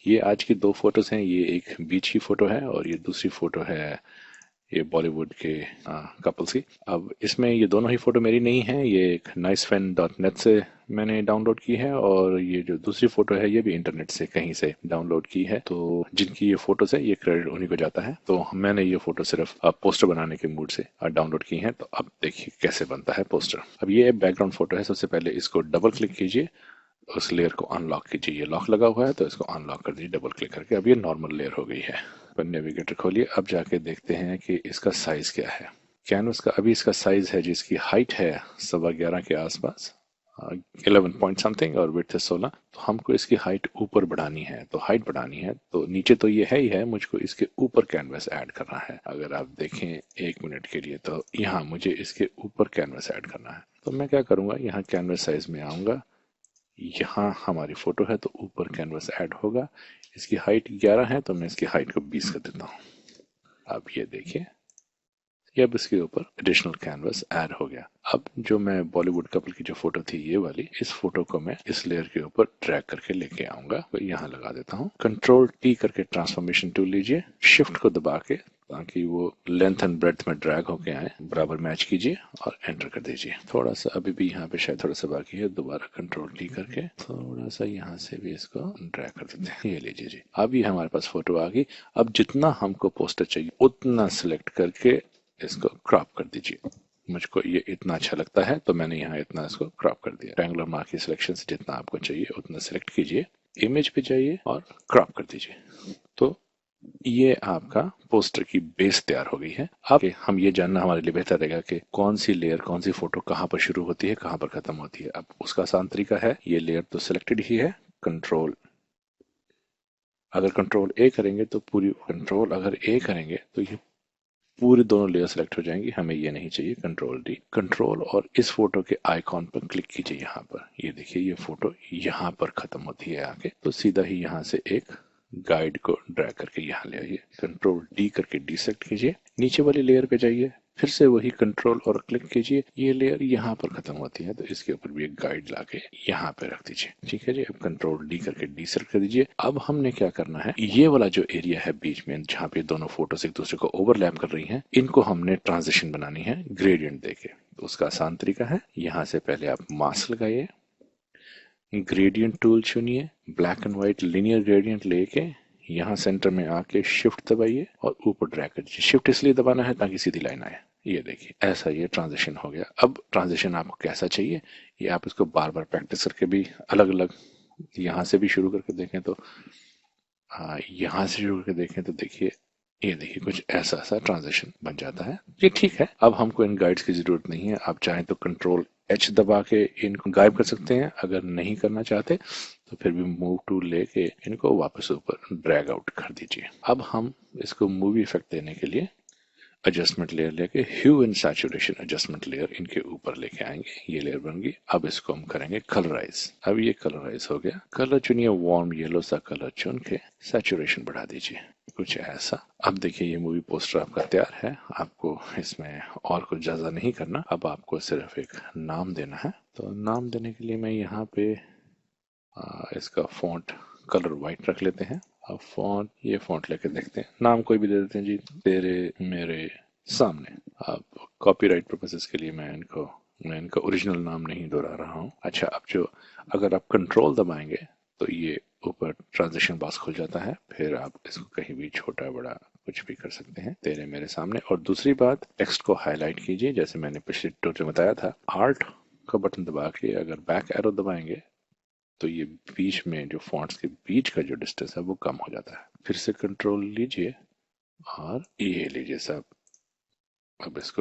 ये आज की दो फोटोज हैं। ये एक बीच की फोटो है और ये दूसरी फोटो है ये बॉलीवुड के कपल्स की। अब इसमें ये दोनों ही फोटो मेरी नहीं है, ये एक nicefan.net से मैंने डाउनलोड की है और ये जो दूसरी फोटो है ये भी इंटरनेट से कहीं से डाउनलोड की है। तो जिनकी ये फोटोज है ये क्रेडिट उन्हीं को जाता है। तो मैंने ये फोटो सिर्फ पोस्टर बनाने के मूड से डाउनलोड की है। तो अब देखिए कैसे बनता है पोस्टर। अब ये बैकग्राउंड फोटो है। सबसे पहले इसको डबल क्लिक कीजिए, उस लेयर को अनलॉक कीजिए। ये लॉक लगा हुआ है तो इसको अनलॉक कर दीजिए डबल क्लिक करके। अब ये नॉर्मल लेयर हो गई है। नेविगेटर खोलिए, अब जाके देखते हैं कि इसका साइज क्या है। कैनवस का अभी इसका साइज है जिसकी हाइट है 11.25 के आसपास, 11 पॉइंट समथिंग, और विड्थ है 16। तो हमको इसकी हाइट ऊपर बढ़ानी है। तो हाइट बढ़ानी है तो नीचे तो ये है ही है, मुझको इसके ऊपर कैनवस ऐड करना है। अगर आप देखें 1 मिनट के लिए तो यहाँ मुझे इसके ऊपर कैनवस ऐड करना है। तो मैं क्या करूँगा, यहाँ कैनवस साइज में आऊँगा, यहाँ हमारी फोटो है तो ऊपर कैनवस ऐड होगा। इसकी हाइट 11 है तो मैं इसकी हाइट को 20 कर देता हूँ। अब ये देखिए, ये अब इसके ऊपर एडिशनल कैनवस ऐड हो गया। अब जो मैं बॉलीवुड कपल की जो फोटो थी ये वाली, इस फोटो को मैं इस लेयर के ऊपर ड्रैग करके लेके आऊंगा। तो यहाँ लगा देता हूँ। कंट्रोल टी करके ट्रांसफॉर्मेशन टूल लीजिए, शिफ्ट को दबा के ताकि वो लेंथ एंड ब्रेड्थ में ड्रैग होके आए, बराबर मैच कीजिए और एंटर कर दीजिए। थोड़ा सा अभी भी यहाँ पे शायद थोड़ा सा बाकी है, दोबारा कंट्रोल टी करके थोड़ा सा यहाँ से भी इसको ड्रैग कर देते हैं। ये लीजिए जी, अब ये हमारे पास फोटो आ गई। अब जितना हमको पोस्टर चाहिए उतना सिलेक्ट करके इसको क्रॉप कर दीजिए। मुझको ये इतना अच्छा लगता है तो मैंने यहाँ इतना इसको क्रॉप कर दिया। ट्रायंगुलर मार्क की सिलेक्शन से जितना आपको चाहिए उतना सिलेक्ट कीजिए, इमेज पे जाइए और क्रॉप कर दीजिए। तो ये आपका पोस्टर की बेस तैयार हो गई है। अब हम ये जानना हमारे लिए बेहतर रहेगा कि कौन सी लेयर, कौन सी फोटो कहाँ पर शुरू होती है, कहाँ पर खत्म होती है। अब उसका आसान तरीका है, ये लेयर तो सिलेक्टेड ही है, कंट्रोल अगर कंट्रोल ए करेंगे तो पूरी, कंट्रोल अगर ए करेंगे तो ये पूरी दोनों लेयर सेलेक्ट हो जाएंगी। हमें ये नहीं चाहिए। कंट्रोल डी, कंट्रोल और इस फोटो के आइकॉन पर क्लिक कीजिए। यहाँ पर ये देखिए, ये फोटो यहाँ पर खत्म होती है आके, तो सीधा ही यहाँ से एक गाइड को ड्रैग करके यहाँ ले आइए। कंट्रोल डी करके डी सेलेक्ट कीजिए, नीचे वाली लेयर पे जाइए, फिर से वही कंट्रोल और क्लिक कीजिए। ये लेयर यहाँ पर खत्म होती है तो इसके ऊपर भी एक गाइड लाके यहाँ पे रख दीजिए। ठीक है जी, अब कंट्रोल डी करके डी सेलेक्ट कर दीजिए। अब हमने क्या करना है, ये वाला जो एरिया है बीच में जहाँ पे दोनों फोटोज एक दूसरे को ओवरलैप कर रही हैं, इनको हमने ट्रांजिशन बनानी है ग्रेडियंट देके। तो उसका आसान तरीका है, यहाँ से पहले आप मास्क लगाइए, ग्रेडियंट टूल चुनिए, black and white linear gradient लेके यहाँ सेंटर में आके शिफ्ट दबाइए और ऊपर ड्रैग कर दीजिए। शिफ्ट इसलिए दबाना है ताकि सीधी लाइन आए। ये देखिए, ऐसा ये ट्रांजिशन हो गया। अब ट्रांजिशन आपको कैसा चाहिए, ये आप इसको बार बार प्रैक्टिस करके भी अलग अलग, यहाँ से भी शुरू करके देखें तो यहाँ से शुरू करके देखें तो देखिए, ये देखिए कुछ ऐसा सा ट्रांजिशन बन जाता है। ये ठीक है। अब हमको इन गाइड्स की जरूरत नहीं है। आप चाहें तो कंट्रोल एच दबा के इनको गायब कर सकते हैं। अगर नहीं करना चाहते तो फिर भी मूव टूल लेके इनको वापस ऊपर ड्रैग आउट कर दीजिए। अब हम इसको मूवी इफेक्ट देने के लिए एडजस्टमेंट लेयर लेके hue and saturation adjustment layer इनके ऊपर लेके आएंगे। ये लेयर बन गई। अब इसको हम करेंगे कलराइज। अब ये कलराइज हो गया। कलर चुनिए, वार्म येलो सा कलर चुन के सैचुरेशन बढ़ा दीजिए, कुछ ऐसा। अब देखिए, ये मूवी पोस्टर आपका तैयार है। आपको इसमें और कुछ ज्यादा नहीं करना। अब आपको सिर्फ एक नाम देना है। तो नाम देने के लिए मैं यहाँ पे इसका फॉन्ट कलर वाइट रख लेते हैं। अब फॉन्ट, ये फॉन्ट लेके देखते हैं, नाम कोई भी दे देते हैं जी, तेरे मेरे सामने। अब कॉपीराइट पर्पसेस के लिए मैं इनका ओरिजिनल नाम नहीं दोहरा रहा हूँ। अच्छा, अब जो, अगर आप कंट्रोल दबाएंगे तो ये ऊपर ट्रांजिशन बॉक्स खुल जाता है। फिर आप इसको कहीं भी छोटा बड़ा कुछ भी कर सकते हैं, तेरे मेरे सामने। और दूसरी बात, टेक्स्ट को हाईलाइट कीजिए, जैसे मैंने पिछले ट्यूटोरियल में बताया था। आल्ट का बटन दबा के अगर बैक एरो दबाएंगे तो ये बीच में जो फॉन्ट्स के बीच का जो डिस्टेंस है वो कम हो जाता है। फिर से कंट्रोल लीजिए और ये लीजिए साहब। अब इसको